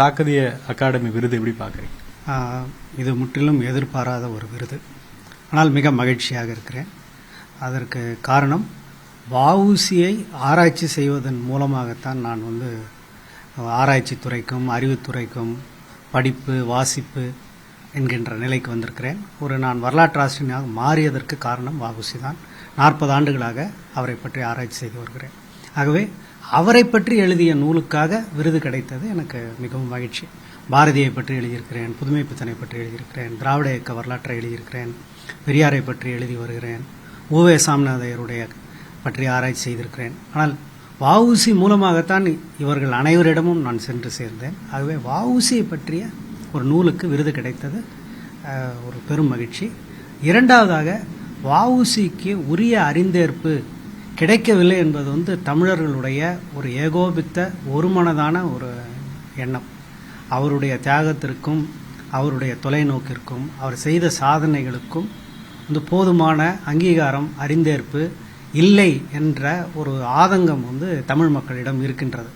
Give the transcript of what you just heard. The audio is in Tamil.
காக்கதிய அகாடமி விருது எப்படி பார்க்குறீங்க? இது முற்றிலும் எதிர்பாராத ஒரு விருது. ஆனால் மிக மகிழ்ச்சியாக இருக்கிறேன். அதற்கு காரணம் வஉசியை ஆராய்ச்சி செய்வதன் மூலமாகத்தான் நான் ஆராய்ச்சி துறைக்கும் அறிவுத்துறைக்கும் படிப்பு வாசிப்பு என்கின்ற நிலைக்கு வந்திருக்கிறேன். நான் வரலாற்று ஆசிரியராக மாறியதற்கு காரணம் வஉசி தான். 40 ஆண்டுகளாக அவரை பற்றி ஆராய்ச்சி செய்து வருகிறேன். ஆகவே அவரை பற்றி எழுதிய நூலுக்காக விருது கிடைத்தது எனக்கு மிகவும் மகிழ்ச்சி. பாரதியை பற்றி எழுதியிருக்கிறேன், புதுமை பித்தனை பற்றி எழுதியிருக்கிறேன், திராவிட இயக்க வரலாற்றை எழுதியிருக்கிறேன், பெரியாரை பற்றி எழுதி வருகிறேன், உவே சாமிநாதையருடைய பற்றி ஆராய்ச்சி செய்திருக்கிறேன். ஆனால் வஉசி மூலமாகத்தான் இவர்கள் அனைவரிடமும் நான் சென்று சேர்ந்தேன். ஆகவே வஉசியை பற்றிய ஒரு நூலுக்கு விருது கிடைத்தது ஒரு பெரும் மகிழ்ச்சி. இரண்டாவதாக வஉசிக்கு உரிய அறிந்தேற்பு கிடைக்கவில்லை என்பது தமிழர்களுடைய ஒரு ஏகோபித்த ஒருமனதான ஒரு எண்ணம். அவருடைய தியாகத்திற்கும் அவருடைய தொலைநோக்கிற்கும் அவர் செய்த சாதனைகளுக்கும் போதுமான அங்கீகாரம் அறிந்தேற்பு இல்லை என்ற ஒரு ஆதங்கம் தமிழ் மக்களிடம் இருக்கின்றது.